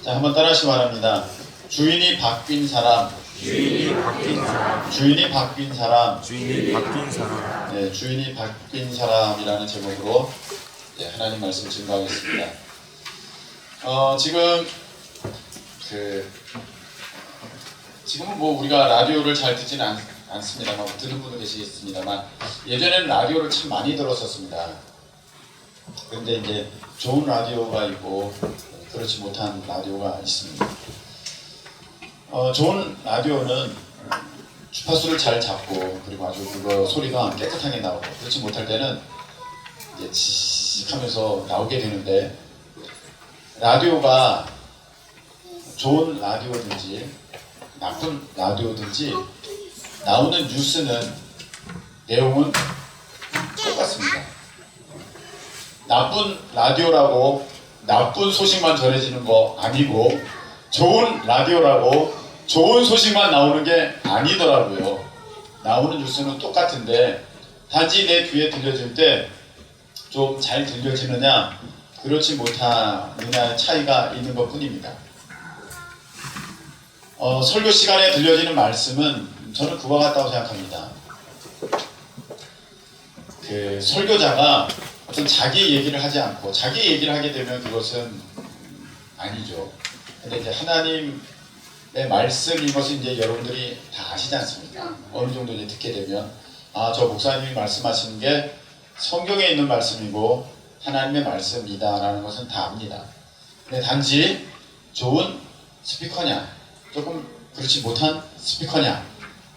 자, 한번 따라하시기 바랍니다. 주인이 바뀐 사람. 주인이 바뀐 사람. 주인이 바뀐 사람. 주인이 바뀐 사람. 네, 주인이 바뀐 사람이라는 제목으로 하나님 말씀 증거하겠습니다. 지금은 뭐 우리가 라디오를 잘 듣지는 않습니다만, 듣는 분도 계시겠습니다만, 예전에는 라디오를 참 많이 들었었습니다. 그런데 이제 좋은 라디오가 있고 그렇지 못한 라디오가 있습니다. 좋은 라디오는 주파수를 잘 잡고, 그리고 아주 그거 소리가 깨끗하게 나오고, 그렇지 못할 때는 이제 지직하면서 나오게 되는데, 라디오가 좋은 라디오든지 나쁜 라디오든지 나오는 뉴스는 내용은 똑같습니다. 나쁜 라디오라고 나쁜 소식만 전해지는 거 아니고, 좋은 라디오라고 좋은 소식만 나오는 게 아니더라고요. 나오는 뉴스는 똑같은데 단지 내 귀에 들려질 때 좀 잘 들려지느냐 그렇지 못하느냐의 차이가 있는 것 뿐입니다. 설교 시간에 들려지는 말씀은 저는 그와 같다고 생각합니다. 설교자가 어떤 자기 얘기를 하지 않고 자기 얘기를 하게 되면 그것은 아니죠. 근데 이제 하나님의 말씀인 것은 이제 여러분들이 다 아시지 않습니까? 어느 정도 이제 듣게 되면, 저 목사님이 말씀하시는 게 성경에 있는 말씀이고 하나님의 말씀이다라는 것은 다 압니다. 근데 단지 좋은 스피커냐, 조금 그렇지 못한 스피커냐,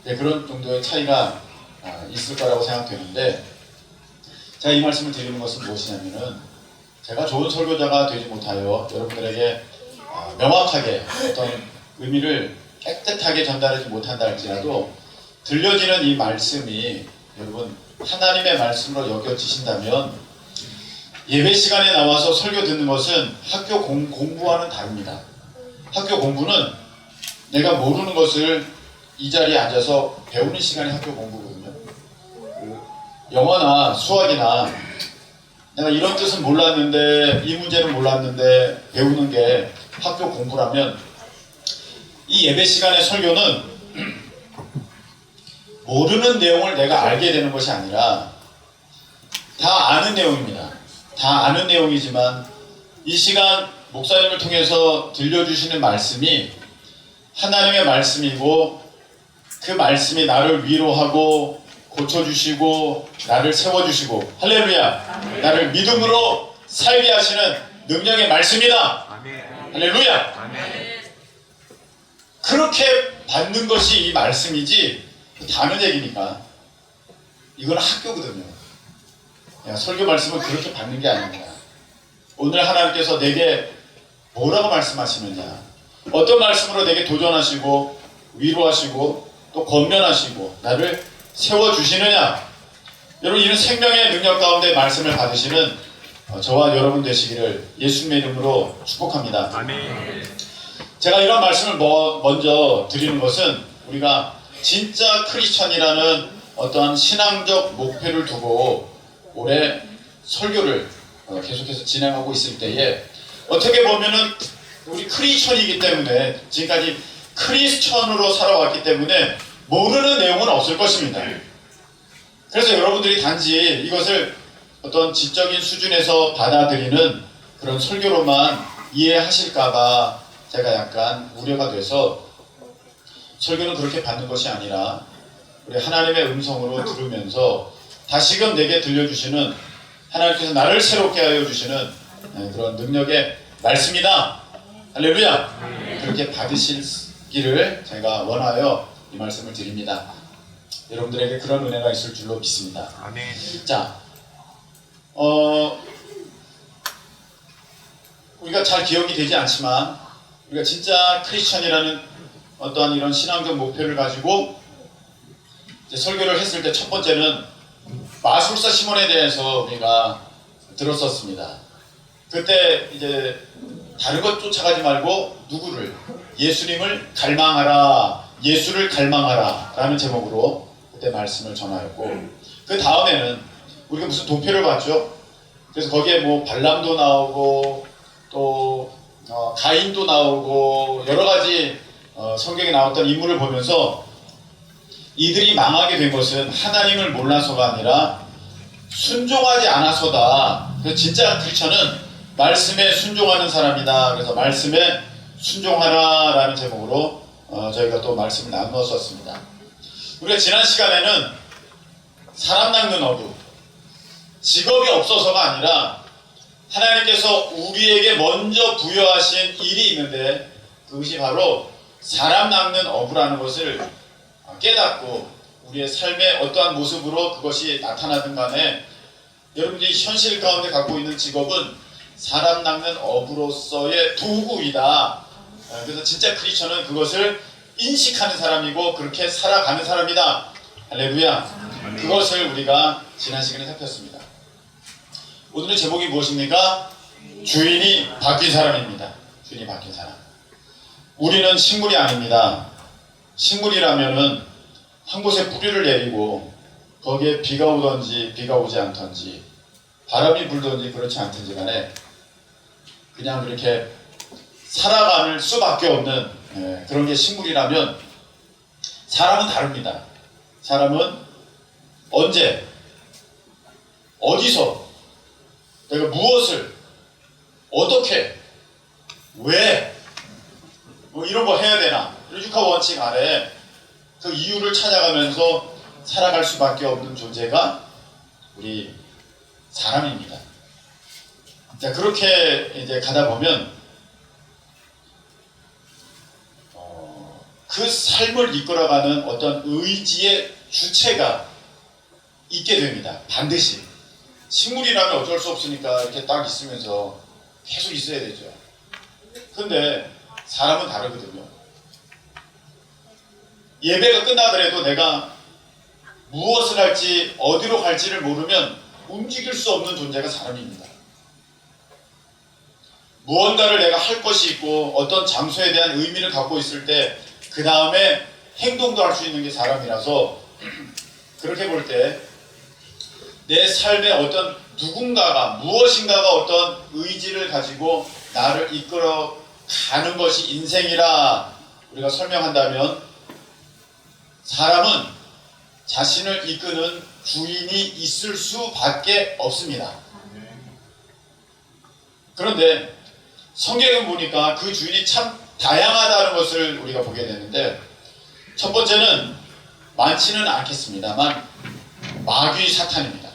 그런 정도의 차이가 있을 거라고 생각되는데, 제가 이 말씀을 드리는 것은 무엇이냐면은, 제가 좋은 설교자가 되지 못하여 여러분들에게 명확하게 어떤 의미를 깨끗하게 전달하지 못한다 할지라도 들려지는 이 말씀이 여러분 하나님의 말씀으로 여겨지신다면, 예배 시간에 나와서 설교 듣는 것은 학교 공부와는 다릅니다. 학교 공부는 내가 모르는 것을 이 자리에 앉아서 배우는 시간이 학교 공부거든요. 영어나 수학이나 내가 이런 뜻은 몰랐는데, 이 문제는 몰랐는데 배우는 게 학교 공부라면, 이 예배 시간의 설교는 모르는 내용을 내가 알게 되는 것이 아니라 다 아는 내용입니다. 다 아는 내용이지만 이 시간 목사님을 통해서 들려주시는 말씀이 하나님의 말씀이고, 그 말씀이 나를 위로하고 고쳐주시고 나를 세워주시고, 할렐루야, 아멘. 나를 믿음으로 살게 하시는 능력의 말씀이다. 아멘. 할렐루야, 아멘. 그렇게 받는 것이 이 말씀이지, 다른 얘기니까. 이건 학교거든요. 설교 말씀은 그렇게 받는 게 아닙니다. 오늘 하나님께서 내게 뭐라고 말씀하시느냐, 어떤 말씀으로 내게 도전하시고 위로하시고 또 권면하시고 나를 세워주시느냐, 여러분 이런 생명의 능력 가운데 말씀을 받으시는 저와 여러분 되시기를 예수님의 이름으로 축복합니다. 아멘. 제가 이런 말씀을 먼저 드리는 것은, 우리가 진짜 크리스천이라는 어떤 신앙적 목표를 두고 올해 설교를 계속해서 진행하고 있을 때에, 어떻게 보면은 우리 크리스천이기 때문에, 지금까지 크리스천으로 살아왔기 때문에 모르는 내용은 없을 것입니다. 그래서 여러분들이 단지 이것을 어떤 지적인 수준에서 받아들이는 그런 설교로만 이해하실까봐 제가 약간 우려가 돼서, 설교는 그렇게 받는 것이 아니라 우리 하나님의 음성으로 들으면서 다시금 내게 들려주시는, 하나님께서 나를 새롭게 하여 주시는 그런 능력의 말씀이다. 할렐루야. 그렇게 받으시기를 제가 원하여 이 말씀을 드립니다. 여러분들에게 그런 은혜가 있을 줄로 믿습니다. 아멘. 자, 우리가 잘 기억이 되지 않지만, 우리가 진짜 크리스천이라는 어떠한 이런 신앙적 목표를 가지고 이제 설교를 했을 때, 첫 번째는 마술사 시몬에 대해서 우리가 들었었습니다. 그때 이제 다른 것 쫓아가지 말고 누구를? 예수님을 갈망하라, 예수를 갈망하라 라는 제목으로 그때 말씀을 전하였고, 그 다음에는 우리가 무슨 도표를 봤죠. 그래서 거기에 뭐 발람도 나오고 또 가인도 나오고 여러 가지 성경에 나왔던 인물을 보면서 이들이 망하게 된 것은 하나님을 몰라서가 아니라 순종하지 않아서다. 그래서 진짜 크리스천은 말씀에 순종하는 사람이다. 그래서 말씀에 순종하라라는 제목으로 저희가 또 말씀을 나누었었습니다. 우리가 지난 시간에는 사람 낚는 어부, 직업이 없어서가 아니라 하나님께서 우리에게 먼저 부여하신 일이 있는데 그것이 바로 사람 낚는 어부라는 것을 깨닫고 우리의 삶의 어떠한 모습으로 그것이 나타나든 간에 여러분들이 현실 가운데 갖고 있는 직업은 사람 낚는 어부로서의 도구이다. 그래서 진짜 크리스천은 그것을 인식하는 사람이고 그렇게 살아가는 사람이다. 할렐루야. 그것을 우리가 지난 시간에 살폈습니다. 오늘의 제목이 무엇입니까? 주인이 바뀐 사람입니다. 주인이 바뀐 사람. 우리는 식물이 아닙니다. 식물이라면은 한 곳에 뿌리를 내리고 거기에 비가 오든지 비가 오지 않든지 바람이 불든지 그렇지 않든지 간에 그냥 그렇게 살아갈 수밖에 없는 그런 게 식물이라면 사람은 다릅니다. 사람은 언제 어디서 내가 무엇을 어떻게 왜 이런 거 해야 되나 이런 육하 원칙 아래 그 이유를 찾아가면서 살아갈 수밖에 없는 존재가 우리 사람입니다. 자, 그렇게 이제 가다 보면 그 삶을 이끌어가는 어떤 의지의 주체가 있게 됩니다. 반드시. 식물이라면 어쩔 수 없으니까 이렇게 딱 있으면서 계속 있어야 되죠. 근데 사람은 다르거든요. 예배가 끝나더라도 내가 무엇을 할지 어디로 갈지를 모르면 움직일 수 없는 존재가 사람입니다. 무언가를 내가 할 것이 있고 어떤 장소에 대한 의미를 갖고 있을 때 그 다음에 행동도 할 수 있는 게 사람이라서 그렇게 볼 때 내 삶에 어떤 누군가가 무엇인가가 어떤 의지를 가지고 나를 이끌어 가는 것이 인생이라 우리가 설명한다면 사람은 자신을 이끄는 주인이 있을 수밖에 없습니다. 그런데 성경을 보니까 그 주인이 참 다양하다는 것을 우리가 보게 되는데 첫 번째는 많지는 않겠습니다만 마귀 사탄입니다.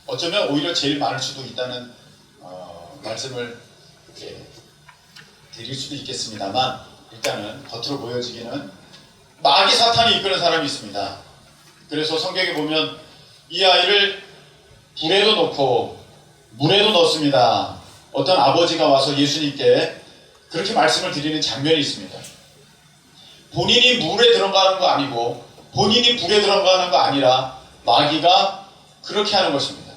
어쩌면 오히려 제일 많을 수도 있다는 말씀을 이렇게 드릴 수도 있겠습니다만 일단은 겉으로 보여지기는 마귀 사탄이 이끄는 사람이 있습니다. 그래서 성경에 보면 이 아이를 불에도 넣고 물에도 넣습니다. 어떤 아버지가 와서 예수님께 그렇게 말씀을 드리는 장면이 있습니다. 본인이 물에 들어가는 거 아니고 본인이 불에 들어가는 거 아니라 마귀가 그렇게 하는 것입니다.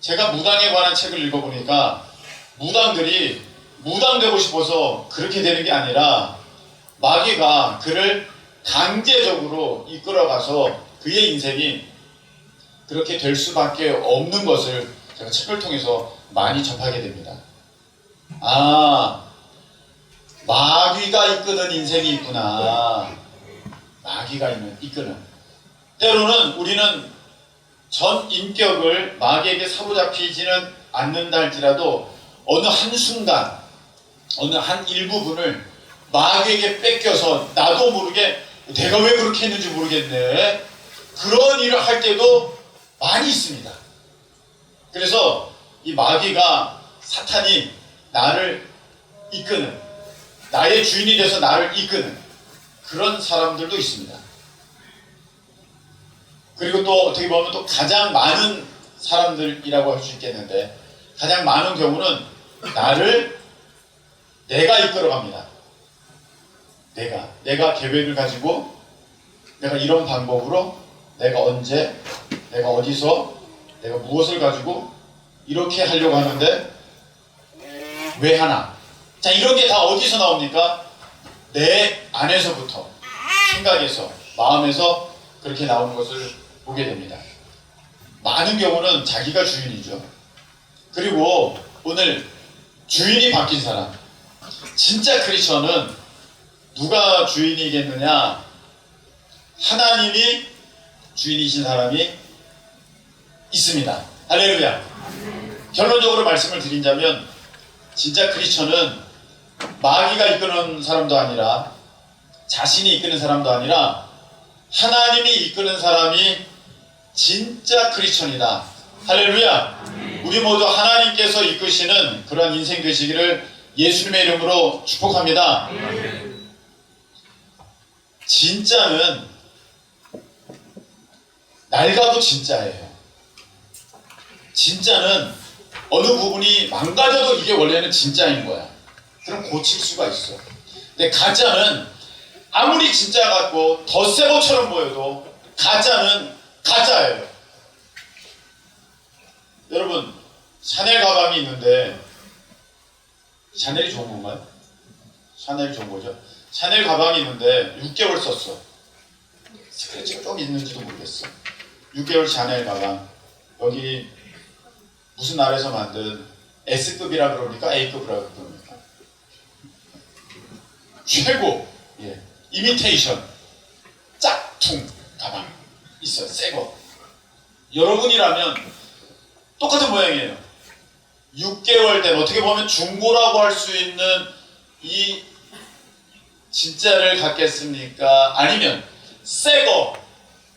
제가 무당에 관한 책을 읽어보니까 무당들이 무당되고 싶어서 그렇게 되는 게 아니라 마귀가 그를 강제적으로 이끌어가서 그의 인생이 그렇게 될 수밖에 없는 것을 제가 책을 통해서 많이 접하게 됩니다. 마귀가 이끄는 인생이 있구나. 마귀가 이끄는. 때로는 우리는 전 인격을 마귀에게 사로잡히지는 않는다 할지라도 어느 한순간, 어느 한 일부분을 마귀에게 뺏겨서 나도 모르게 내가 왜 그렇게 했는지 모르겠네. 그런 일을 할 때도 많이 있습니다. 그래서 이 마귀가 사탄이 나를 이끄는 나의 주인이 돼서 나를 이끄는 그런 사람들도 있습니다. 그리고 또 어떻게 보면 또 가장 많은 사람들이라고 할 수 있겠는데 가장 많은 경우는 나를 내가 이끌어갑니다. 내가 계획을 가지고 내가 이런 방법으로 내가 언제 내가 어디서 내가 무엇을 가지고 이렇게 하려고 하는데 왜 하나? 자, 이런 게 다 어디서 나옵니까? 내 안에서부터 생각에서 마음에서 그렇게 나오는 것을 보게 됩니다. 많은 경우는 자기가 주인이죠. 그리고 오늘 주인이 바뀐 사람, 진짜 크리스천은 누가 주인이겠느냐? 하나님이 주인이신 사람이 있습니다. 할렐루야. 결론적으로 말씀을 드린다면 진짜 크리스천은 마귀가 이끄는 사람도 아니라 자신이 이끄는 사람도 아니라 하나님이 이끄는 사람이 진짜 크리스천이다. 할렐루야. 우리 모두 하나님께서 이끄시는 그런 인생 되시기를 예수님의 이름으로 축복합니다. 진짜는 낡아도 진짜예요. 진짜는 어느 부분이 망가져도 이게 원래는 진짜인 거야. 그럼 고칠 수가 있어. 근데 가짜는 아무리 진짜 같고 덧새 것처럼 보여도 가짜는 가짜예요. 여러분, 샤넬 가방이 있는데 샤넬이 좋은 건가요? 샤넬이 좋은 거죠. 샤넬 가방이 있는데 6개월 썼어. 스크래치가 좀 있는지도 모르겠어. 6개월 샤넬 가방. 여기 무슨 나라에서 만든 S급이라 그럽니까? A급이라 그럽니까? 최고. 예. 이미테이션 짝퉁 가방 있어요. 새거. 여러분이라면 똑같은 모양이에요. 6개월 된 어떻게 보면 중고라고 할 수 있는 이 진짜를 갖겠습니까? 아니면 새거,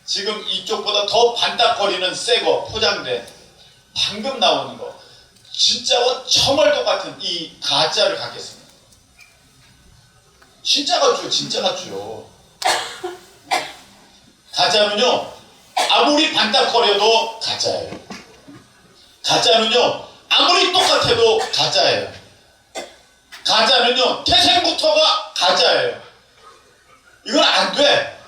지금 이쪽보다 더 반딱거리는 새거 포장돼 방금 나오는 거, 진짜와 정말 똑같은 이 가짜를 갖겠습니다. 진짜 같죠? 진짜 같죠? 가짜는요 아무리 반딱거려도 가짜예요. 가짜는요 아무리 똑같아도 가짜예요. 가짜는요 태생부터가 가짜예요. 이건 안 돼.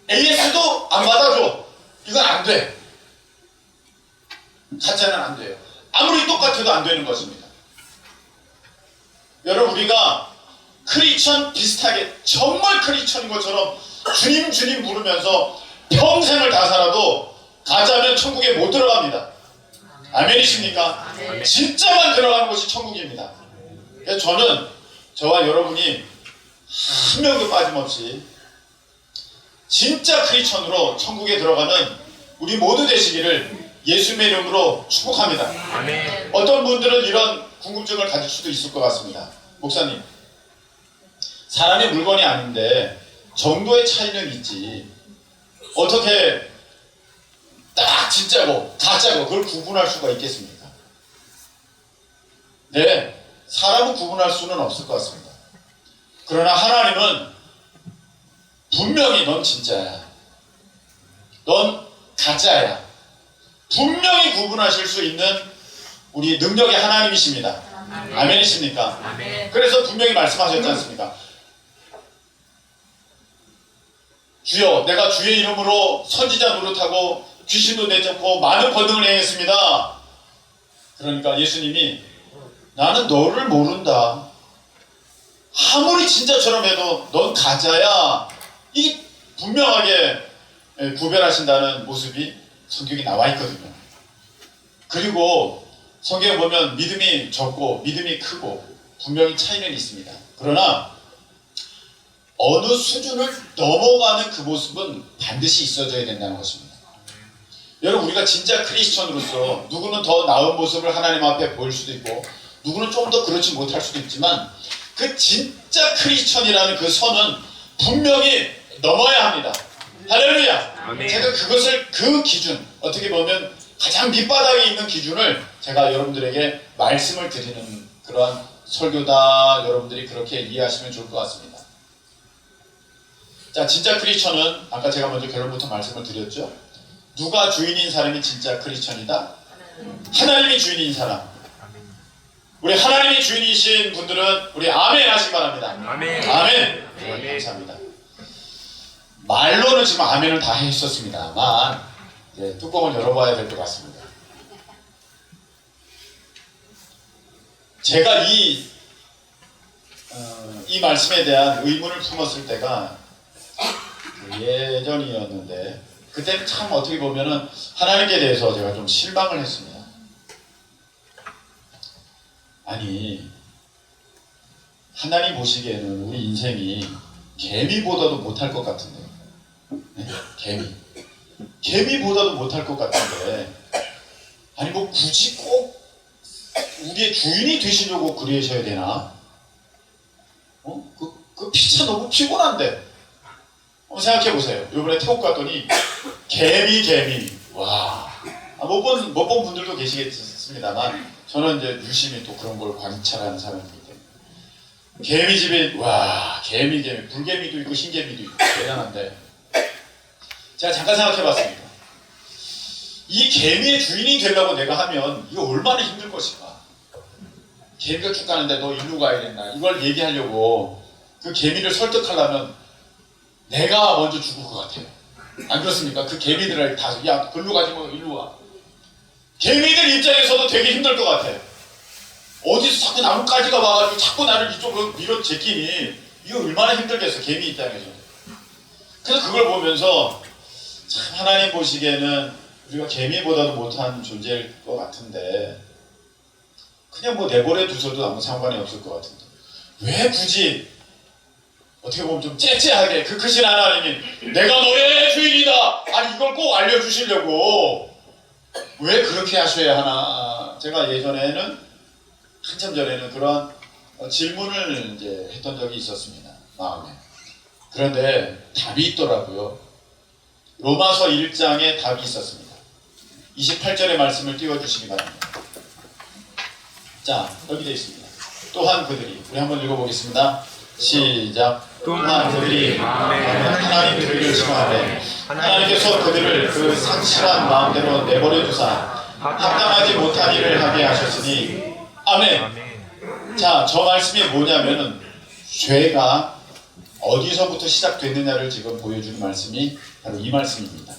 AS도 안 받아줘. 이건 안 돼. 가짜는 안 돼요. 아무리 똑같아도 안 되는 것입니다. 여러분, 우리가 크리스천 비슷하게 정말 크리스천인 것처럼 주님 주님 부르면서 평생을 다 살아도 가짜면 천국에 못 들어갑니다. 아멘이십니까? 아멘. 진짜만 들어가는 것이 천국입니다. 그래서 저는 저와 여러분이 한 명도 빠짐없이 진짜 크리스천으로 천국에 들어가는 우리 모두 되시기를 예수님의 이름으로 축복합니다. 아멘. 어떤 분들은 이런 궁금증을 가질 수도 있을 것 같습니다. 목사님, 사람이 물건이 아닌데 정도의 차이는 있지 어떻게 딱 진짜고 가짜고 그걸 구분할 수가 있겠습니까? 네, 사람은 구분할 수는 없을 것 같습니다. 그러나 하나님은 분명히 넌 진짜야, 넌 가짜야, 분명히 구분하실 수 있는 우리 능력의 하나님이십니다. 아멘이십니까? 아멘. 그래서 분명히 말씀하셨지 않습니까? 주여, 내가 주의 이름으로 선지자 노릇하고 귀신도 내쫓고 많은 권능을 행했습니다. 그러니까 예수님이 나는 너를 모른다. 아무리 진짜처럼 해도 넌 가짜야. 이 분명하게 구별하신다는 모습이 성경에 나와 있거든요. 그리고 성경에 보면 믿음이 적고 믿음이 크고 분명히 차이는 있습니다. 그러나 어느 수준을 넘어가는 그 모습은 반드시 있어져야 된다는 것입니다. 여러분, 우리가 진짜 크리스천으로서 누구는 더 나은 모습을 하나님 앞에 보일 수도 있고 누구는 좀 더 그렇지 못할 수도 있지만 그 진짜 크리스천이라는 그 선은 분명히 넘어야 합니다. 할렐루야. 아멘. 제가 그것을 그 기준, 어떻게 보면 가장 밑바닥에 있는 기준을 제가 여러분들에게 말씀을 드리는 그러한 설교다. 여러분들이 그렇게 이해하시면 좋을 것 같습니다. 자, 진짜 크리스천은 아까 제가 먼저 결론부터 말씀을 드렸죠. 누가 주인인 사람이 진짜 크리스천이다? 하나님이 주인인 사람. 우리 하나님이 주인이신 분들은 우리 아멘 하시기 바랍니다. 아멘. 아멘. 네, 아멘. 감사합니다. 말로는 지금 아멘을 다 했었습니다만 뚜껑을 열어봐야 될 것 같습니다. 제가 이 말씀에 대한 의문을 품었을 때가 예전이었는데 그때는 참 어떻게 보면은 하나님께 대해서 제가 좀 실망을 했습니다. 아니, 하나님 보시기에는 우리 인생이 개미보다도 못할 것 같은데요. 네? 개미보다도 못할 것 같은데, 아니 뭐 굳이 꼭 우리의 주인이 되시려고 그러셔야 되나? 그 피차 너무 피곤한데. 한번 생각해 보세요. 이번에 태국 갔더니 개미. 와. 못 본 분들도 계시겠습니다만, 저는 이제 유심히 또 그런 걸 관찰하는 사람이기 때문에. 개미집에, 와, 개미. 불개미도 있고 신개미도 있고 대단한데. 제가 잠깐 생각해 봤습니다. 이 개미의 주인이 되려고 내가 하면 이거 얼마나 힘들 것인가. 개미가 쭉 가는데 너 일로 가야 된다. 이걸 얘기하려고 그 개미를 설득하려면 내가 먼저 죽을 것 같아요. 안 그렇습니까? 그 개미들을 다, 야, 글로 가지 뭐 일로 와. 개미들 입장에서도 되게 힘들 것 같아요. 어디서 자꾸 나뭇가지가 와가지고 자꾸 나를 이쪽으로 밀어 제끼니 이거 얼마나 힘들겠어, 개미 입장에서. 그래서 그걸 보면서 참 하나님 보시기에는 우리가 개미보다도 못한 존재일 것 같은데 그냥 뭐 내버려 두셔도 아무 상관이 없을 것 같은데 왜 굳이 어떻게 보면 좀 째째하게 그 크신 하나님이 내가 너의 주인이다! 아니 이걸 꼭 알려주시려고 왜 그렇게 하셔야 하나. 제가 예전에는 한참 전에는 그런 질문을 이제 했던 적이 있었습니다. 마음에. 그런데 답이 있더라고요. 로마서 1장에 답이 있었습니다. 28절의 말씀을 띄워주시기 바랍니다. 자, 여기 되어 있습니다. 또한 그들이, 우리 한번 읽어보겠습니다. 시작. 또한 그들이 마음에 하나님 들을 심하되 하나님께서 그들을 그 상실한 마음대로 내버려 두사 합당하지 못한 일을 하게 하셨으니 아멘. 자, 저 말씀이 뭐냐면은 죄가 어디서부터 시작됐느냐를 지금 보여주는 말씀이 바로 이 말씀입니다.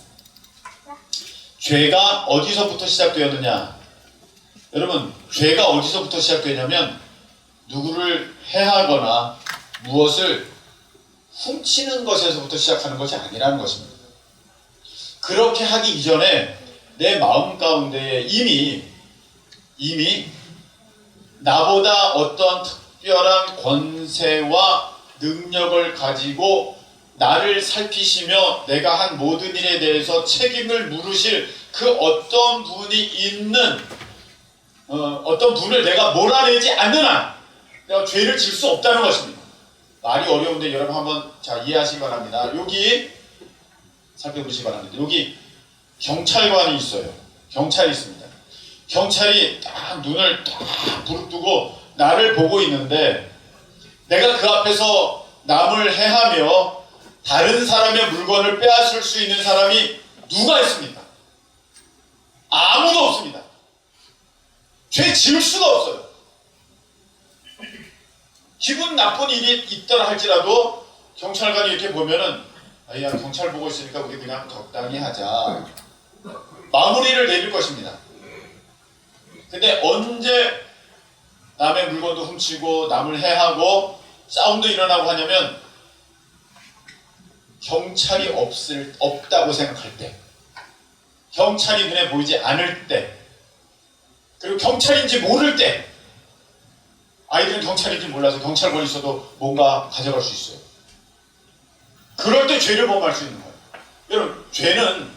죄가 어디서부터 시작되었느냐? 여러분, 죄가 어디서부터 시작되냐면 누구를 해하거나 무엇을 훔치는 것에서부터 시작하는 것이 아니라는 것입니다. 그렇게 하기 이전에 내 마음 가운데에 이미 나보다 어떤 특별한 권세와 능력을 가지고 나를 살피시며 내가 한 모든 일에 대해서 책임을 물으실 그 어떤 분이 있는 어떤 분을 내가 몰아내지 않는 한 내가 죄를 질 수 없다는 것입니다. 말이 어려운데 여러분 한번 자 이해하시기 바랍니다. 여기 살펴보시기 바랍니다. 여기 경찰관이 있어요. 경찰이 있습니다. 경찰이 딱 눈을 딱 부릅뜨고 나를 보고 있는데 내가 그 앞에서 남을 해하며 다른 사람의 물건을 빼앗을 수 있는 사람이 누가 있습니까? 아무도 없습니다. 죄 지을 수가 없어요. 기분 나쁜 일이 있더라 할지라도 경찰관이 이렇게 보면은 야 경찰 보고 있으니까 우리 그냥 적당히 하자 마무리를 내릴 것입니다. 근데 언제 남의 물건도 훔치고 남을 해하고 싸움도 일어나고 하냐면 경찰이 없다고 생각할 때, 경찰이 눈에 보이지 않을 때, 그리고 경찰인지 모를 때, 아이들은 경찰인지 몰라서 경찰권이 있어도 뭔가 가져갈 수 있어요. 그럴 때 죄를 범할 수 있는 거예요. 여러분, 죄는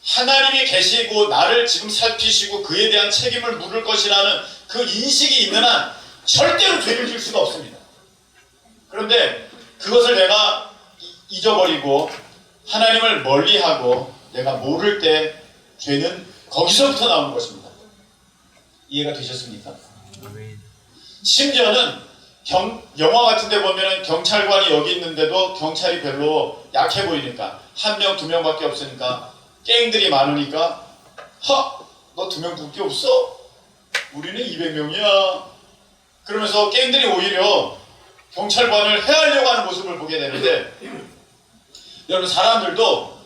하나님이 계시고 나를 지금 살피시고 그에 대한 책임을 물을 것이라는 그 인식이 있는 한 절대로 죄를 질 수가 없습니다. 그런데 그것을 내가 잊어버리고 하나님을 멀리하고 내가 모를 때 죄는 거기서부터 나오는 것입니다. 이해가 되셨습니까? 심지어는 영화 같은 데 보면은 경찰관이 여기 있는데도 경찰이 별로 약해 보이니까 한 명, 두 명밖에 없으니까 갱들이 많으니까 너 두 명밖에 없어? 우리는 200명이야. 그러면서 갱들이 오히려 경찰관을 해하려고 하는 모습을 보게 되는데 여러분 사람들도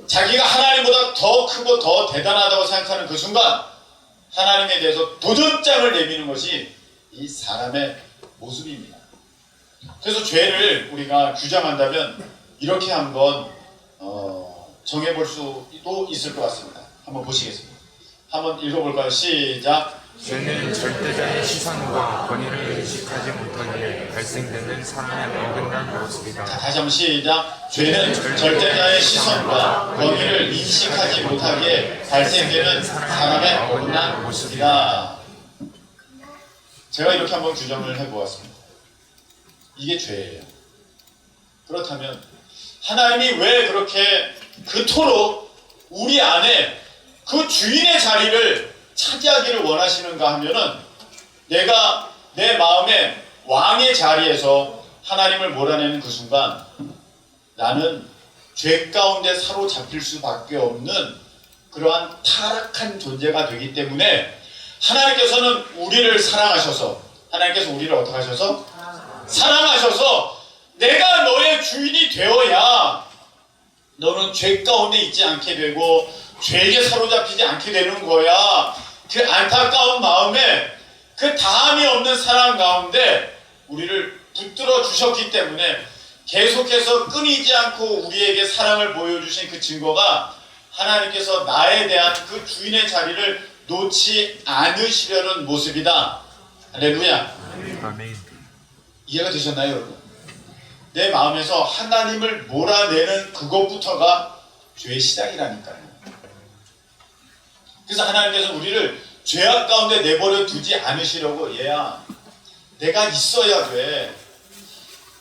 자기가 하나님보다 더 크고 더 대단하다고 생각하는 그 순간 하나님에 대해서 도전장을 내미는 것이 이 사람의 모습입니다. 그래서 죄를 우리가 규정한다면 이렇게 한번 정해볼 수도 있을 것 같습니다. 한번 보시겠습니다. 한번 읽어볼까요? 시작. 죄는 절대자의 시선과 권위를 의식하지 못하기에 발생되는 사람의 어긋난 모습이다. 자, 다시 한번 시작. 죄는 절대자의 시선과 권위를 인식하지 못하기에 발생되는 사람의 어긋난 모습이다. 제가 이렇게 한번 규정을 해보았습니다. 이게 죄예요. 그렇다면 하나님이 왜 그렇게 그토록 우리 안에 그 주인의 자리를 차지하기를 원하시는가 하면은, 내가 내 마음에 왕의 자리에서 하나님을 몰아내는 그 순간 나는 죄 가운데 사로잡힐 수밖에 없는 그러한 타락한 존재가 되기 때문에, 하나님께서는 우리를 사랑하셔서, 하나님께서 우리를 어떻게 하셔서? 사랑하셔서 내가 너의 주인이 되어야 너는 죄 가운데 있지 않게 되고 죄에게 사로잡히지 않게 되는 거야. 그 안타까운 마음에 그 다함이 없는 사랑 가운데 우리를 붙들어 주셨기 때문에 계속해서 끊이지 않고 우리에게 사랑을 보여주신 그 증거가, 하나님께서 나에 대한 그 주인의 자리를 놓지 않으시려는 모습이다. 할렐루야. 아멘. 이해가 되셨나요, 여러분? 내 마음에서 하나님을 몰아내는 그것부터가 죄의 시작이라니까요. 그래서 하나님께서 우리를 죄악 가운데 내버려 두지 않으시려고, 얘야, 내가 있어야 돼.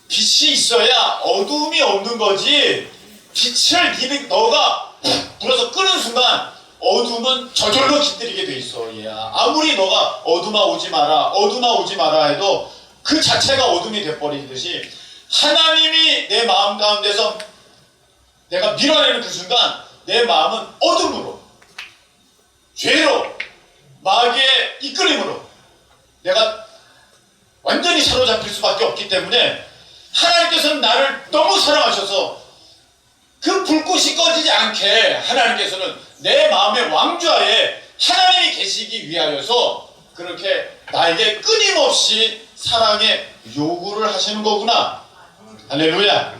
빛이 있어야 어두움이 없는 거지. 빛을 너가 불어서 끄는 순간 어둠은 저절로 깃들이게 돼 있어. 얘야, 아무리 너가 어둠아 오지 마라 해도 그 자체가 어둠이 돼버리듯이, 하나님이 내 마음 가운데서 내가 밀어내는 그 순간 내 마음은 어둠으로, 죄로, 마귀의 이끌림으로 내가 완전히 사로잡힐 수밖에 없기 때문에, 하나님께서는 나를 너무 사랑하셔서 그 불꽃이 꺼지지 않게 하나님께서는 내 마음의 왕좌에 하나님이 계시기 위하여서 그렇게 나에게 끊임없이 사랑의 요구를 하시는 거구나. 할렐루야.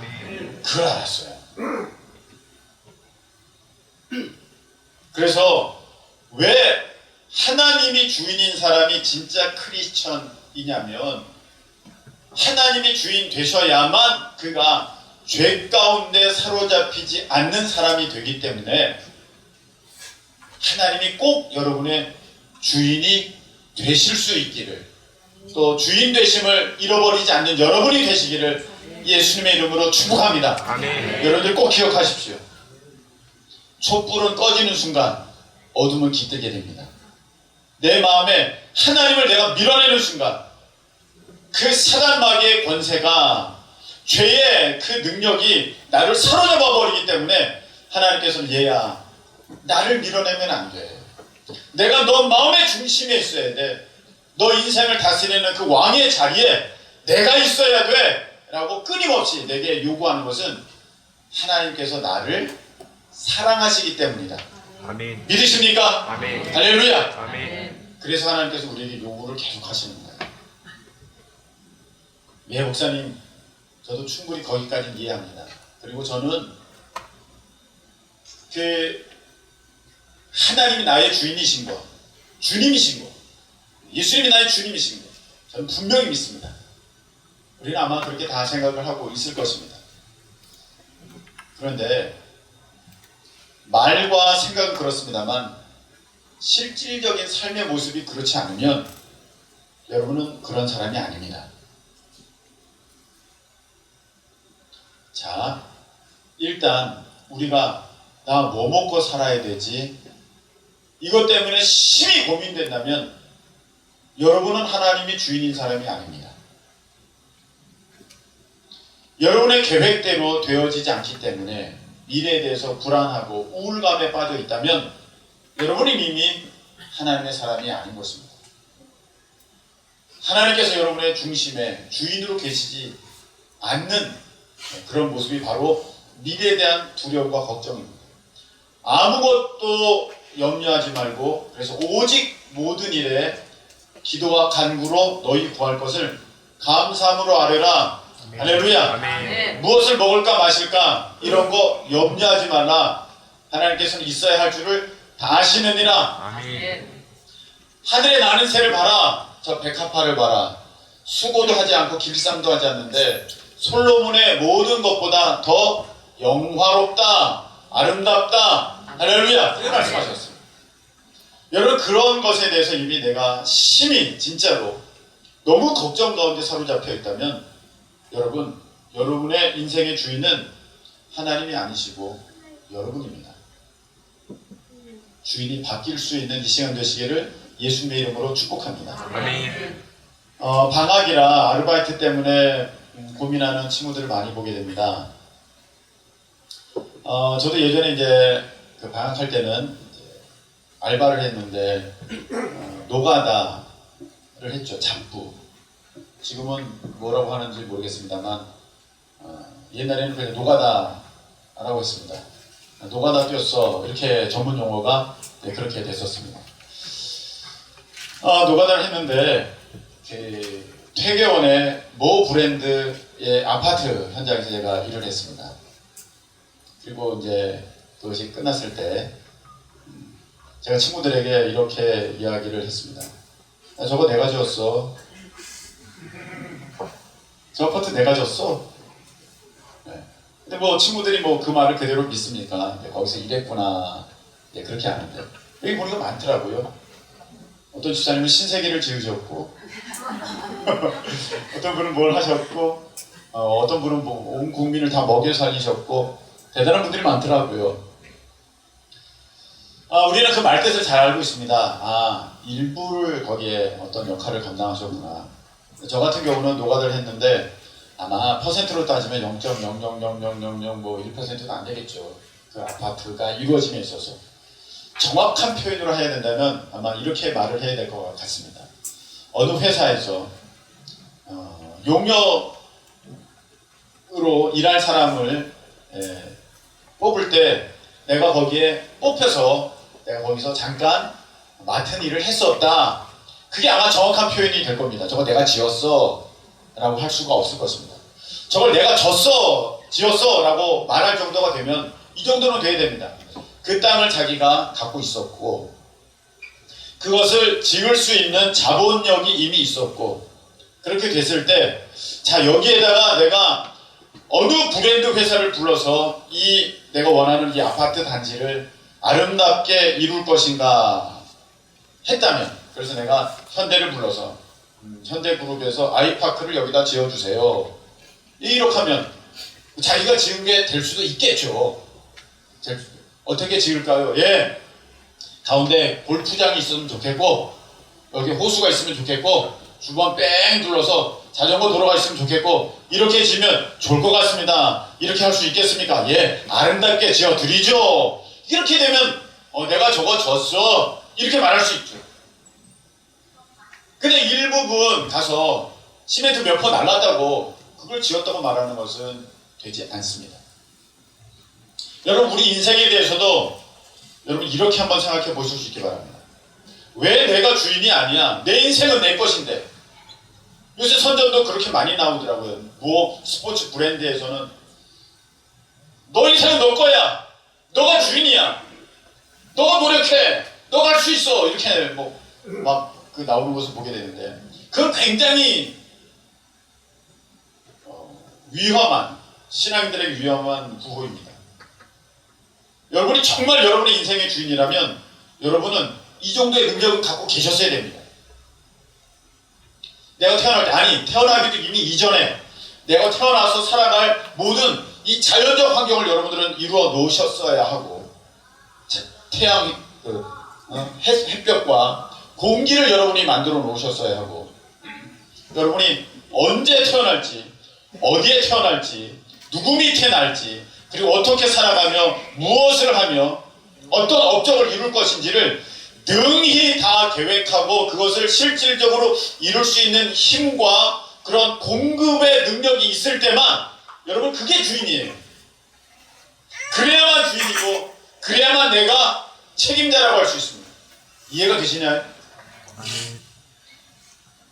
그걸 알았어요. 그래서 왜 하나님이 주인인 사람이 진짜 크리스천이냐면, 하나님이 주인 되셔야만 그가 죄 가운데 사로잡히지 않는 사람이 되기 때문에, 하나님이 꼭 여러분의 주인이 되실 수 있기를, 또 주인 되심을 잃어버리지 않는 여러분이 되시기를 예수님의 이름으로 축복합니다. 아멘. 여러분들 꼭 기억하십시오. 촛불은 꺼지는 순간 어둠은 깃들게 됩니다. 내 마음에 하나님을 내가 밀어내는 순간 그 사단 마귀의 권세가, 죄의 그 능력이 나를 사로잡아 버리기 때문에, 하나님께서는 얘야, 나를 밀어내면 안 돼. 내가 너 마음의 중심에 있어야 돼. 너 인생을 다스리는 그 왕의 자리에 내가 있어야 돼 라고 끊임없이 내게 요구하는 것은, 하나님께서 나를 사랑하시기 때문이다. 아멘. 믿으십니까? 아멘. 할렐루야. 아멘. 그래서 하나님께서 우리에게 요구를 계속 하시는 거예요. 예, 목사님, 저도 충분히 거기까지는 이해합니다. 그리고 저는 하나님이 나의 주인이신 거, 주님이신 거, 예수님이 나의 주님이신 거, 저는 분명히 믿습니다. 우리는 아마 그렇게 다 생각을 하고 있을 것입니다. 그런데 말과 생각은 그렇습니다만 실질적인 삶의 모습이 그렇지 않으면 여러분은 그런 사람이 아닙니다. 자, 일단 우리가 나 뭐 먹고 살아야 되지? 이것 때문에 심히 고민된다면 여러분은 하나님이 주인인 사람이 아닙니다. 여러분의 계획대로 되어지지 않기 때문에 미래에 대해서 불안하고 우울감에 빠져 있다면 여러분이 이미 하나님의 사람이 아닌 것입니다. 하나님께서 여러분의 중심에 주인으로 계시지 않는 그런 모습이 바로 미래에 대한 두려움과 걱정입니다. 아무것도 염려하지 말고, 그래서 오직 모든 일에 기도와 간구로 너희 구할 것을 감사함으로 아뢰라. 할렐루야. 아멘. 무엇을 먹을까 마실까 이런 거 염려하지 말라. 하나님께서는 있어야 할 줄을 다 아시느니라. 아멘. 하늘에 나는 새를 봐라. 저 백합화를 봐라. 수고도 하지 않고 길쌈도 하지 않는데 솔로몬의 모든 것보다 더 영화롭다, 아름답다. 할렐루야. 이렇게 말씀하셨어요. 여러분, 그런 것에 대해서 이미 내가 심히 진짜로 너무 걱정 가운데 사로잡혀 있다면 여러분, 여러분의 인생의 주인은 하나님이 아니시고 여러분입니다. 주인이 바뀔 수 있는 이 시간 되시기를 예수님의 이름으로 축복합니다. 아멘. 방학이라 아르바이트 때문에 고민하는 친구들을 많이 보게 됩니다. 저도 예전에 이제 그 방학할 때는 이제 알바를 했는데 노가다를 했죠. 잡부. 지금은 뭐라고 하는지 모르겠습니다만 옛날에는 그냥 노가다라고 했습니다. 노가다 뛰었어. 이렇게 전문 용어가 그렇게 됐었습니다. 노가다를 했는데 퇴계원의 모 브랜드의 아파트 현장에서 제가 일을 했습니다. 그리고 이제 그것이 끝났을 때 제가 친구들에게 이렇게 이야기를 했습니다. 저거 내가 지었어. 저 아파트 내가 졌어. 네. 근데 뭐 친구들이 뭐 그 말을 그대로 믿습니까? 거기서 일했구나. 네, 그렇게 아는데 여기 보니까 많더라고요. 어떤 집사님은 신세계를 지으셨고 어떤 분은 뭘 하셨고 어떤 분은 뭐 온 국민을 다 먹여 살리셨고 대단한 분들이 많더라고요. 우리는 그 말뜻을 잘 알고 있습니다. 일부를 거기에 어떤 역할을 감당하셨구나. 저 같은 경우는 노가다를 했는데 아마 퍼센트로 따지면 0.0000000 뭐 1%도 안 되겠죠. 그 아파트가 이루어짐에 있어서 정확한 표현으로 해야 된다면 아마 이렇게 말을 해야 될 것 같습니다. 어느 회사에서 용역으로 일할 사람을 뽑을 때 내가 거기에 뽑혀서 내가 거기서 잠깐 맡은 일을 했었다. 그게 아마 정확한 표현이 될 겁니다. 저거 내가 지었어 라고 할 수가 없을 것입니다. 저걸 내가 졌어, 지었어 라고 말할 정도가 되면 이 정도는 돼야 됩니다. 그 땅을 자기가 갖고 있었고 그것을 지을 수 있는 자본력이 이미 있었고 그렇게 됐을 때 자 여기에다가 내가 어느 브랜드 회사를 불러서 이 내가 원하는 이 아파트 단지를 아름답게 이룰 것인가 했다면 그래서 내가 현대를 불러서 현대그룹에서 아이파크를 여기다 지어주세요. 이렇게 하면 자기가 지은 게 될 수도 있겠죠. 어떻게 지을까요? 가운데 골프장이 있으면 좋겠고 여기 호수가 있으면 좋겠고 주변 뺑 둘러서 자전거 도로가 있으면 좋겠고 이렇게 지으면 좋을 것 같습니다. 이렇게 할 수 있겠습니까? 아름답게 지어드리죠. 이렇게 되면 내가 저거 졌어 이렇게 말할 수 있죠. 근데 일부분 가서 시멘트 몇 퍼 날랐다고 그걸 지었다고 말하는 것은 되지 않습니다. 여러분 우리 인생에 대해서도 여러분 이렇게 한번 생각해 보실 수 있기 바랍니다. 왜 내가 주인이 아니야? 내 인생은 내 것인데. 요새 선전도 그렇게 많이 나오더라고요. 뭐 스포츠 브랜드에서는 너 인생은 너 거야. 너가 주인이야. 너가 노력해. 너가 할 수 있어. 이렇게 뭐 막 그 나오는 것을 보게 되는데 그건 굉장히 위험한 신앙인들에게 위험한 구호입니다. 여러분이 정말 여러분의 인생의 주인이라면 여러분은 이 정도의 능력을 갖고 계셨어야 됩니다. 내가 태어날 때 태어나기도 이미 이전에 내가 태어나서 살아갈 모든 이 자연적 환경을 여러분들은 이루어 놓으셨어야 하고 태양 햇볕과 공기를 여러분이 만들어 놓으셨어야 하고 여러분이 언제 태어날지 어디에 태어날지 누구 밑에 날지 그리고 어떻게 살아가며 무엇을 하며 어떤 업적을 이룰 것인지를 능히 다 계획하고 그것을 실질적으로 이룰 수 있는 힘과 그런 공급의 능력이 있을 때만 여러분 그게 주인이에요. 그래야만 주인이고 그래야만 내가 책임자라고 할 수 있습니다. 이해가 되시나요?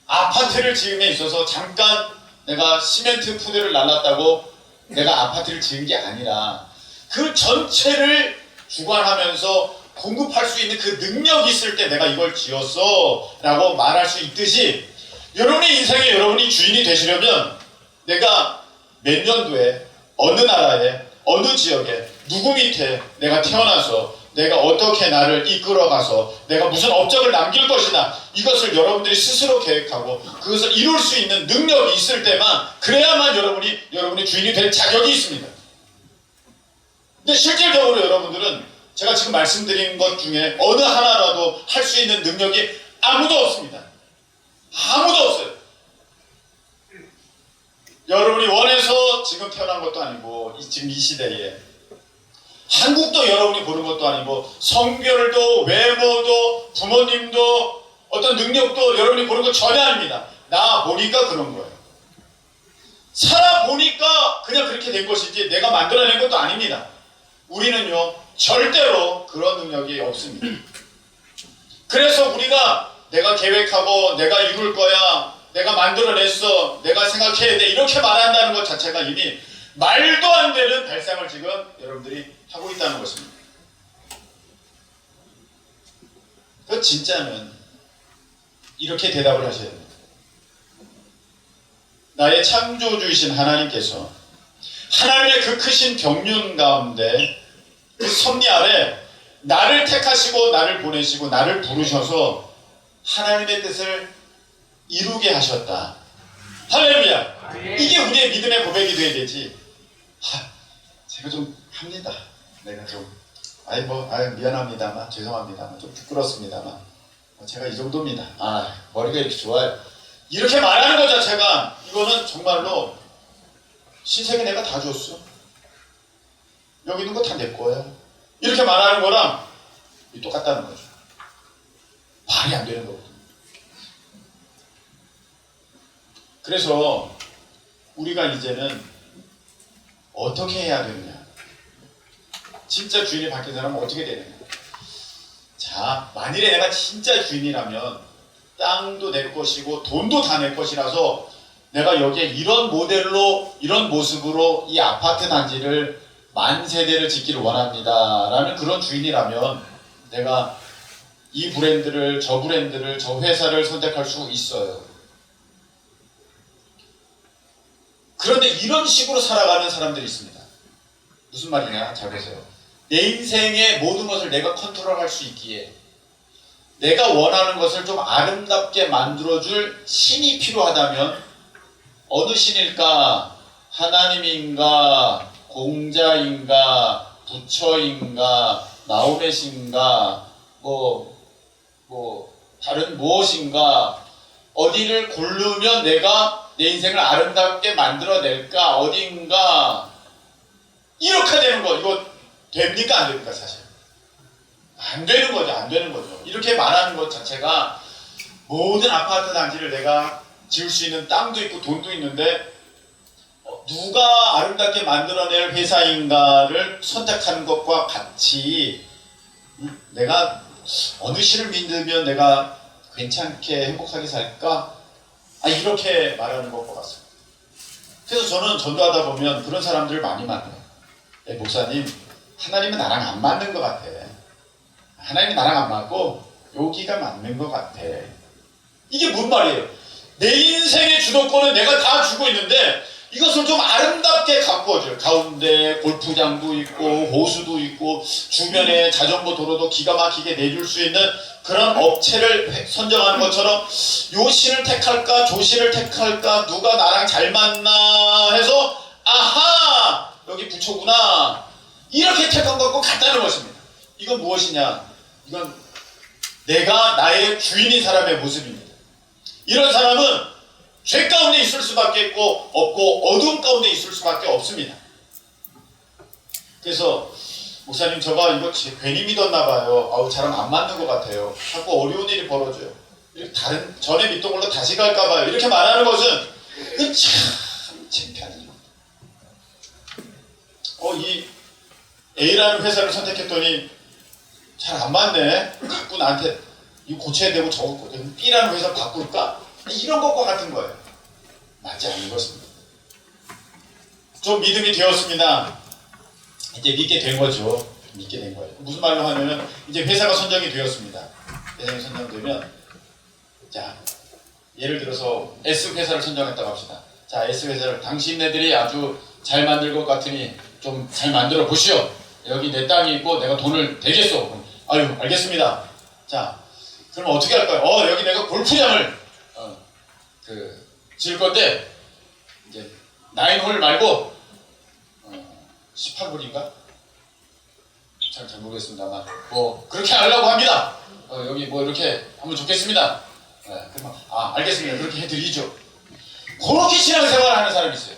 아파트를 지음에 있어서 잠깐 내가 시멘트 푸대를 날랐다고 내가 아파트를 지은 게 아니라 그 전체를 주관하면서 공급할 수 있는 그 능력이 있을 때 내가 이걸 지었어 라고 말할 수 있듯이 여러분의 인생에 여러분이 주인이 되시려면 내가 몇 년도에 어느 나라에 어느 지역에 누구 밑에 내가 태어나서 내가 어떻게 나를 이끌어가서 내가 무슨 업적을 남길 것이다, 이것을 여러분들이 스스로 계획하고 그것을 이룰 수 있는 능력이 있을 때만, 그래야만 여러분이 여러분의 주인이 될 자격이 있습니다. 근데 실질적으로 여러분들은 제가 지금 말씀드린 것 중에 어느 하나라도 할 수 있는 능력이 아무도 없습니다. 아무도 없어요. 여러분이 원해서 지금 태어난 것도 아니고 지금 이 시대에 한국도 여러분이 고른 것도 아니고 성별도 외모도 부모님도 어떤 능력도 여러분이 고른 것 전혀 아닙니다. 나 보니까 그런 거예요. 살아보니까 그냥 그렇게 된 것이지 내가 만들어낸 것도 아닙니다. 우리는요 절대로 그런 능력이 없습니다. 그래서 우리가 내가 계획하고 내가 이룰 거야, 내가 만들어냈어, 내가 생각해야 돼, 이렇게 말한다는 것 자체가 이미 말도 안 되는 발상을 지금 여러분들이 하고 있다는 것입니다. 그 진짜는 이렇게 대답을 하셔야 됩니다. 나의 창조주이신 하나님께서 하나님의 그 크신 경륜 가운데 그 섭리 아래 나를 택하시고 나를 보내시고 나를 부르셔서 하나님의 뜻을 이루게 하셨다. 할렐루야. 이게 우리의 믿음의 고백이 돼야 되지. 제가 좀 합니다. 내가 좀 미안합니다만, 죄송합니다만, 좀 부끄럽습니다만 제가 이 정도입니다. 머리가 이렇게 좋아요. 이렇게 말하는 것 자체가 이거는 정말로 신세계 내가 다 줬어. 여기 있는 거 다 내 거야. 이렇게 말하는 거랑 똑같다는 거죠. 말이 안 되는 거거든요. 그래서 우리가 이제는 어떻게 해야 되느냐, 진짜 주인이 바뀐 사람은 어떻게 되느냐. 자, 만일에 내가 진짜 주인이라면 땅도 내 것이고 돈도 다 내 것이라서 내가 여기에 이런 모델로 이런 모습으로 이 아파트 단지를 만 세대를 짓기를 원합니다 라는 그런 주인이라면 내가 이 브랜드를 저 회사를 선택할 수 있어요. 그런데 이런 식으로 살아가는 사람들이 있습니다. 무슨 말이냐? 잘 보세요. 내 인생의 모든 것을 내가 컨트롤할 수 있기에 내가 원하는 것을 좀 아름답게 만들어줄 신이 필요하다면 어느 신일까? 하나님인가? 공자인가? 부처인가? 마호메신가? 다른 무엇인가? 어디를 고르면 내가 내 인생을 아름답게 만들어낼까? 어딘가? 이렇게 되는 거, 이거 됩니까? 안 됩니까? 사실 안 되는 거죠. 안 되는 거죠. 이렇게 말하는 것 자체가 모든 아파트 단지를 내가 지을 수 있는 땅도 있고 돈도 있는데 누가 아름답게 만들어낼 회사인가를 선택하는 것과 같이 내가 어느 신을 믿으면 내가 괜찮게 행복하게 살까? 이렇게 말하는 것과 같습니다. 그래서 저는 전도하다 보면 그런 사람들을 많이 만나요. 목사님, 하나님은 나랑 안 맞는 것 같아. 하나님이 나랑 안 맞고 여기가 맞는 것 같아. 이게 뭔 말이에요? 내 인생의 주도권은 내가 다 주고 있는데 이것을 좀 아름답게 가꾸어줘요. 가운데 골프장도 있고 호수도 있고 주변에 자전거 도로도 기가 막히게 내줄 수 있는 그런 업체를 선정하는 것처럼 요 신을 택할까 저 신을 택할까 누가 나랑 잘 맞나 해서 아하 여기 부처구나 이렇게 택한 것과 같다는 것입니다. 이건 무엇이냐? 이건 내가 나의 주인인 사람의 모습입니다. 이런 사람은 죄 가운데 있을 수밖에 없고 어두움 가운데 있을 수밖에 없습니다. 그래서 목사님 저가 이거 괜히 믿었나 봐요. 저랑 안 맞는 것 같아요. 자꾸 어려운 일이 벌어져요. 이렇게 다른 전에 믿던 걸로 다시 갈까 봐요. 이렇게 말하는 것은 이건 참 창피한 일입니다. 이 A라는 회사를 선택했더니 잘 안 맞네. 자꾸 나한테 이거 고쳐야 되고 저거 B라는 회사 바꿀까? 이런 것과 같은 거예요. 맞지 않는 것입니다. 좀 믿음이 되었습니다. 이제 믿게 된 거죠. 믿게 된 거예요. 무슨 말로 하냐면 이제 회사가 선정이 되었습니다. 회사가 선정되면 자 예를 들어서 S 회사를 선정했다고 합시다. 자 S 회사를 당신네들이 아주 잘 만들 것 같으니 좀 잘 만들어 보시오. 여기 내 땅이 있고 내가 돈을 대겠소. 그럼, 아유 알겠습니다. 자 그럼 어떻게 할까요? 여기 내가 골프장을 지을 건데 이제 9홀 말고 18홀인가? 잘 모르겠습니다만 뭐 그렇게 하려고 합니다. 여기 뭐 이렇게 하면 좋겠습니다. 그러면 알겠습니다. 그렇게 해드리죠. 그렇게 신앙생활을 하는 사람이 있어요.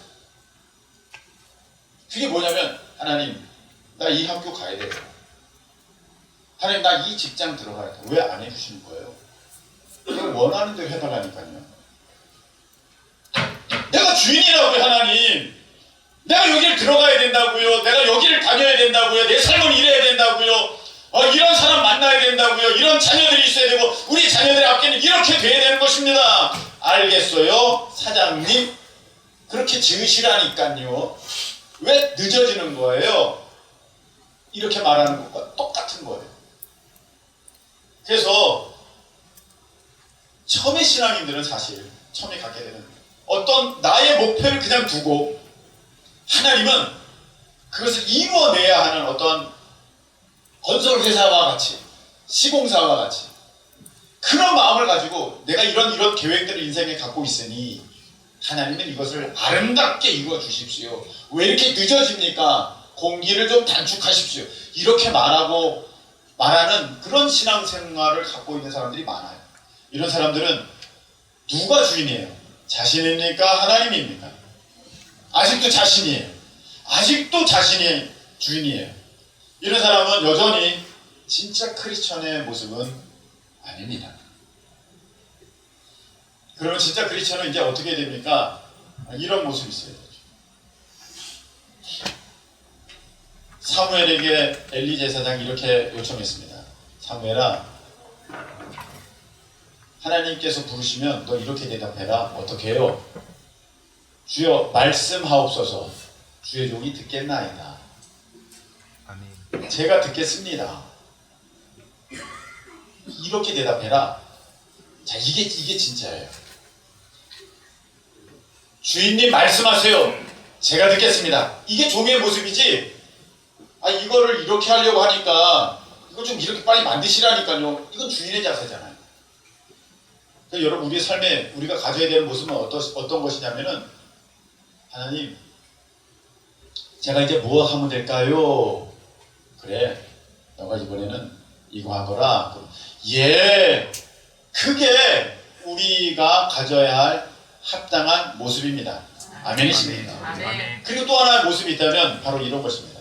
그게 뭐냐면 하나님 나 이 학교 가야 돼요. 하나님 나 이 직장 들어가야 돼. 왜 안 해주시는 거예요? 내가 원하는 대로 해달라니까요. 내가 주인이라고요. 하나님 내가 여기를 들어가야 된다고요. 내가 여기를 다녀야 된다고요. 내 삶은 이래야 된다고요. 이런 사람 만나야 된다고요. 이런 자녀들이 있어야 되고 우리 자녀들의 앞에는 이렇게 돼야 되는 것입니다. 알겠어요 사장님 그렇게 지으시라니까요. 왜 늦어지는 거예요? 이렇게 말하는 것과 똑같은 거예요. 그래서 처음에 신앙인들은 사실 처음에 갖게 되는 어떤 나의 목표를 그냥 두고 하나님은 그것을 이루어내야 하는 어떤 건설회사와 같이 시공사와 같이 그런 마음을 가지고 내가 이런 계획들을 인생에 갖고 있으니 하나님은 이것을 아름답게 이루어 주십시오. 왜 이렇게 늦어집니까? 공기를 좀 단축하십시오. 이렇게 말하는 그런 신앙생활을 갖고 있는 사람들이 많아요. 이런 사람들은 누가 주인이에요? 자신입니까? 하나님입니까? 아직도 자신이에요. 아직도 자신이 주인이에요. 이런 사람은 여전히 진짜 크리스천의 모습은 아닙니다. 그러면 진짜 크리스천은 이제 어떻게 됩니까? 이런 모습이 있어야 되죠. 사무엘에게 엘리 제사장이 이렇게 요청했습니다. 사무엘아, 하나님께서 부르시면 너 이렇게 대답해라. 어떻게 해요? 주여 말씀하옵소서. 주의 종이 듣겠나이다. 아멘. 제가 듣겠습니다. 이렇게 대답해라. 자, 이게 진짜예요. 주인님 말씀하세요. 제가 듣겠습니다. 이게 종의 모습이지. 이거를 이렇게 하려고 하니까 이거 좀 이렇게 빨리 만드시라니까요. 이건 주인의 자세잖아요. 그러니까 여러분 우리의 삶에 우리가 가져야 되는 모습은 어떤 것이냐면은 하나님 제가 이제 뭐 하면 될까요? 그래 너가 이번에는 이거 하거라. 예, 그게 우리가 가져야 할 합당한 모습입니다. 아멘이십니까? 아멘. 그리고 또 하나의 모습이 있다면 바로 이런 것입니다.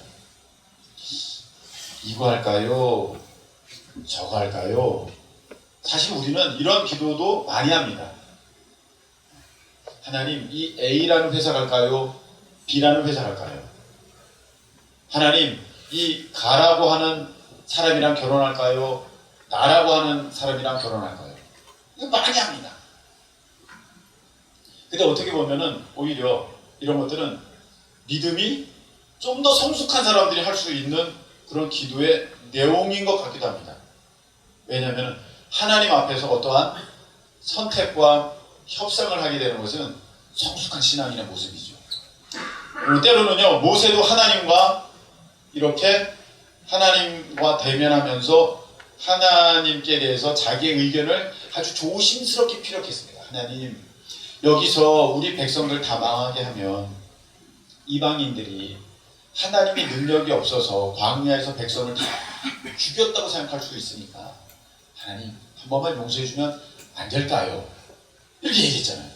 이거 할까요? 저거 할까요? 사실 우리는 이런 기도도 많이 합니다. 하나님, 이 A라는 회사 갈까요? B라는 회사 갈까요? 하나님, 이 가라고 하는 사람이랑 결혼할까요? 나라고 하는 사람이랑 결혼할까요? 이거 많이 합니다. 근데 어떻게 보면은 오히려 이런 것들은 믿음이 좀 더 성숙한 사람들이 할 수 있는 그런 기도의 내용인 것 같기도 합니다. 왜냐하면 하나님 앞에서 어떠한 선택과 협상을 하게 되는 것은 성숙한 신앙인의 모습이죠. 그리고 때로는요, 모세도 하나님과 이렇게 하나님과 대면하면서 하나님께 대해서 자기의 의견을 아주 조심스럽게 피력했습니다. 하나님, 여기서 우리 백성들 다 망하게 하면 이방인들이 하나님의 능력이 없어서 광야에서 백성을 다 죽였다고 생각할 수 있으니까 하나님 한 번만 용서해 주면 안 될까요? 이렇게 얘기했잖아요.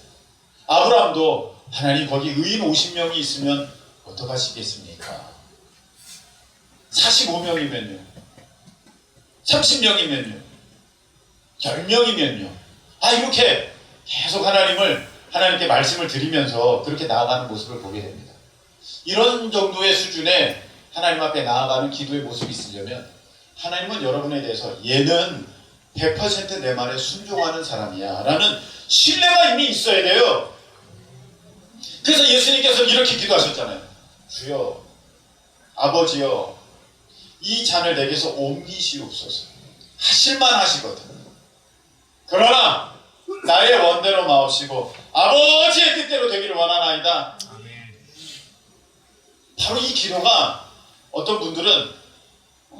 아브라함도 하나님 거기 의인 50명이 있으면 어떡하시겠습니까? 45명이면요 30명이면요 10명이면요 이렇게 계속 하나님께 말씀을 드리면서 그렇게 나아가는 모습을 보게 됩니다. 이런 정도의 수준의 하나님 앞에 나아가는 기도의 모습이 있으려면 하나님은 여러분에 대해서 얘는 100% 내 말에 순종하는 사람이야 라는 신뢰가 이미 있어야 돼요. 그래서 예수님께서 이렇게 기도하셨잖아요. 주여, 아버지여, 이 잔을 내게서 옮기시옵소서. 하실만 하시거든. 그러나 나의 원대로 마옵시고 아버지의 뜻대로 되기를 원하나이다. 바로 이 기도가 어떤 분들은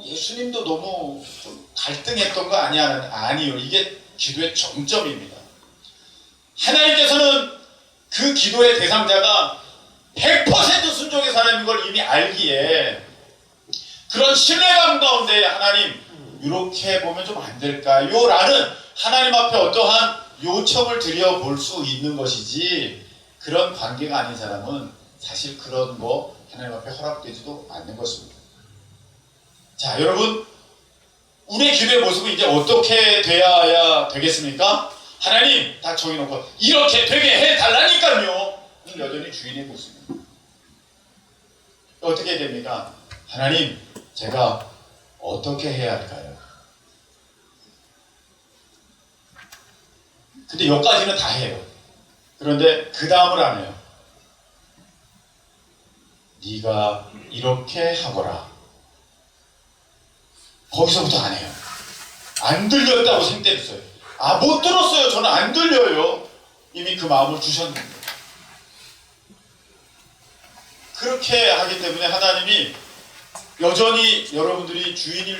예수님도 너무 좀 갈등했던 거 아니야? 아니요. 이게 기도의 정점입니다. 하나님께서는 그 기도의 대상자가 100% 순종의 사람인 걸 이미 알기에 그런 신뢰감 가운데 하나님 이렇게 보면 좀 안 될까요? 라는 하나님 앞에 어떠한 요청을 드려볼 수 있는 것이지, 그런 관계가 아닌 사람은 사실 그런 거 하나님 앞에 허락되지도 않는 것입니다. 자, 여러분, 우리의 기도의 모습은 이제 어떻게 돼야 되겠습니까? 하나님 다 정해놓고 이렇게 되게 해달라니까요. 여전히 주인의 모습입니다. 어떻게 됩니까? 하나님, 제가 어떻게 해야 할까요? 근데 여기까지는 다 해요. 그런데 그 다음을 안 해요. 네가 이렇게 하거라. 거기서부터 안 해요. 안 들렸다고 생때렸어요. 못 들었어요. 저는 안 들려요. 이미 그 마음을 주셨는데. 그렇게 하기 때문에 하나님이 여전히 여러분들이 주인인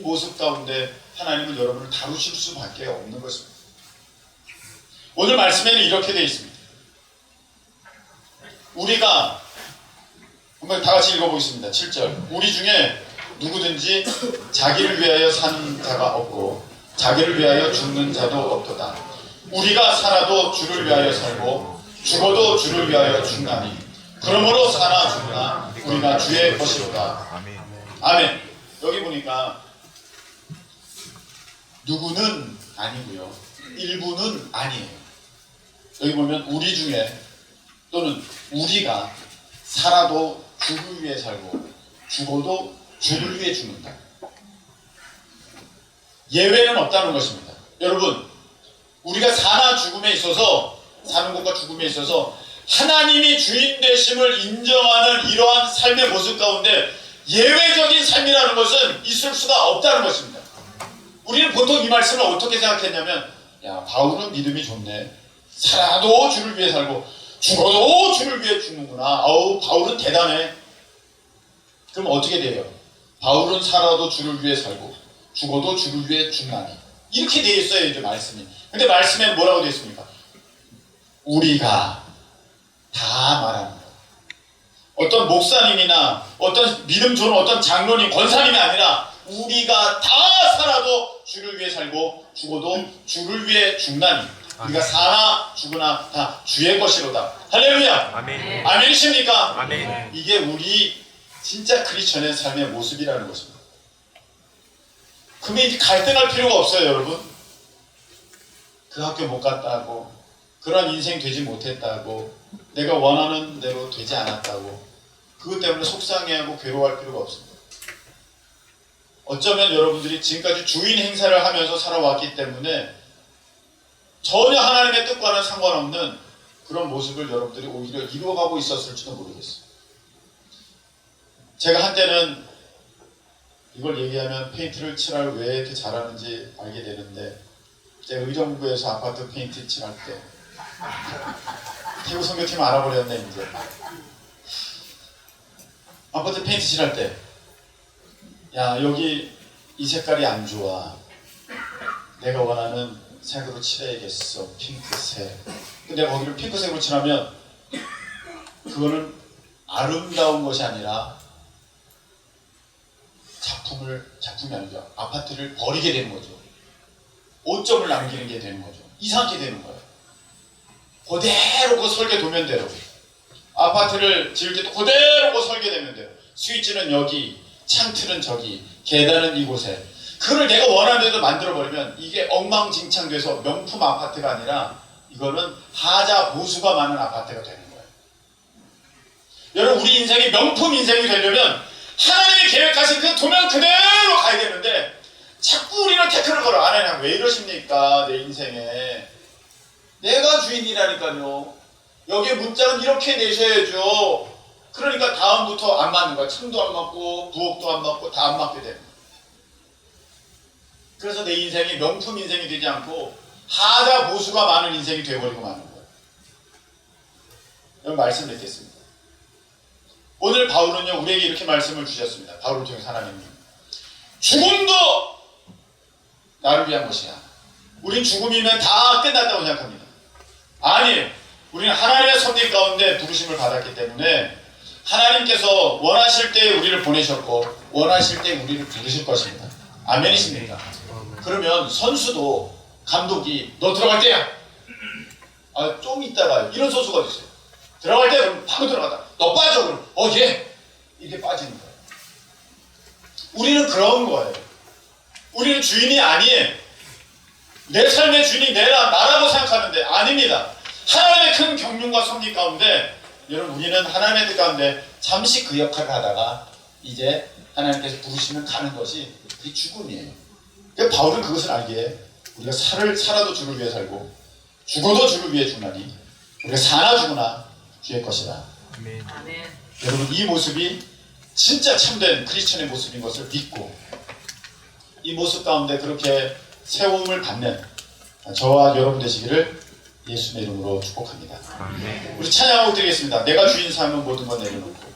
모습 가운데 하나님은 여러분을 다루실 수밖에 없는 것입니다. 오늘 말씀에는 이렇게 되어 있습니다. 우리가 한번 다 같이 읽어보겠습니다. 7절. 우리 중에 누구든지 자기를 위하여 사는 자가 없고 자기를 위하여 죽는 자도 없도다. 우리가 살아도 주를 위하여 살고 죽어도 주를 위하여 죽나니 그러므로 사나 죽나 우리가 주의 것이로다. 아멘. 여기 보니까 누구는 아니고요, 일부는 아니에요. 여기 보면 우리 중에 또는 우리가 살아도 주를 위해 살고 죽어도 주를 위해 죽는다. 예외는 없다는 것입니다. 여러분, 우리가 사나 죽음에 있어서, 사는 것과 죽음에 있어서 하나님이 주인 되심을 인정하는 이러한 삶의 모습 가운데 예외적인 삶이라는 것은 있을 수가 없다는 것입니다. 우리는 보통 이 말씀을 어떻게 생각했냐면, 야, 바울은 믿음이 좋네. 살아도 주를 위해 살고 죽어도 주를 위해 죽는구나. 바울은 대단해. 그럼 어떻게 돼요? 바울은 살아도 주를 위해 살고 죽어도 주를 위해 죽나니. 이렇게 되어 있어요, 이제 말씀이. 근데 말씀에는 뭐라고 되어 있습니까? 우리가 다 말하는 거예요. 어떤 목사님이나 어떤 믿음 좋은 어떤 장로님, 권사님이 아니라 우리가 다 살아도 주를 위해 살고 죽어도 주를 위해 죽나니 우리가 사나 죽으나 다 주의 것이로다. 할렐루야. 아멘. 아멘이십니까? 아멘. 이게 우리 진짜 크리스천의 삶의 모습이라는 것입니다. 그러면 이제 갈등할 필요가 없어요, 여러분. 그 학교 못 갔다고, 그런 인생 되지 못했다고, 내가 원하는 대로 되지 않았다고, 그것 때문에 속상해하고 괴로워할 필요가 없습니다. 어쩌면 여러분들이 지금까지 주인 행사를 하면서 살아왔기 때문에 전혀 하나님의 뜻과는 상관없는 그런 모습을 여러분들이 오히려 이루어가고 있었을지도 모르겠어요. 제가 한때는 이걸 얘기하면 페인트를 칠할 왜 이렇게 잘하는지 알게 되는데, 제가 의정부에서 아파트 페인트 칠할 때 태국 선교팀 알아버렸네. 이제 아파트 페인트 칠할 때, 야, 여기 이 색깔이 안 좋아, 내가 원하는 색으로 칠해야겠어, 핑크색. 근데 거기를 핑크색으로 칠하면 그거는 아름다운 것이 아니라 작품이 아니죠. 아파트를 버리게 되는 거죠. 오점을 남기는 게 되는 거죠. 이상하게 되는 거예요. 그대로 그 설계 도면대로 아파트를 지을 때도 그대로 그 설계되면대로 스위치는 여기, 창틀은 저기, 계단은 이곳에, 그걸 내가 원하는 대로 만들어버리면 이게 엉망진창돼서 명품 아파트가 아니라 이거는 하자 보수가 많은 아파트가 되는 거예요. 여러분, 우리 인생이 명품 인생이 되려면 하나님이 계획하신 그 도면 그대로 가야 되는데 자꾸 우리는 태클을 걸어. 하나님 왜 이러십니까? 내 인생에 내가 주인이라니까요. 여기에 문장은 이렇게 내셔야죠. 그러니까 다음부터 안 맞는 거야. 참도 안 맞고 부엌도 안 맞고 다 안 맞게 되는 거야. 그래서 내 인생이 명품 인생이 되지 않고 하자 보수가 많은 인생이 되어버리고 마는 거예요. 여러분 말씀 뵙겠습니다. 오늘 바울은요 우리에게 이렇게 말씀을 주셨습니다. 바울을 통해 하나님이 죽음도 나를 위한 것이야. 우린 죽음이면 다 끝났다고 생각합니다. 아니에요. 우리는 하나님의 섭리 가운데 부르심을 받았기 때문에 하나님께서 원하실 때 우리를 보내셨고 원하실 때 우리를 부르실 것입니다. 아멘이십니까? 그러면 선수도 감독이 너 들어갈 때야. 좀 있다가 이런 선수가 있어요. 들어갈 때 그럼 바로 들어가다. 너 빠져 그럼 예 이렇게 빠지는 거예요. 우리는 그런 거예요. 우리는 주인이 아니에요. 내 삶의 주인이 나라고 생각하는데 아닙니다. 하나님의 큰 경륜과 섭리 가운데 여러분 우리는 하나님의 뜻 가운데 잠시 그 역할을 하다가 이제 하나님께서 부르시면 가는 것이 그게 죽음이에요. 그러니까 바울은 그것을 알기에 우리가 살아도 주를 위해 살고 죽어도 주를 위해 죽나니 우리가 사나 죽으나 주의 것이다. 아멘. 여러분 이 모습이 진짜 참된 크리스천의 모습인 것을 믿고 이 모습 가운데 그렇게 세움을 받는 저와 여러분 되시기를 예수님의 이름으로 축복합니다. 아멘. 우리 찬양하고 드리겠습니다. 내가 주인 삼은 모든 것 내려놓고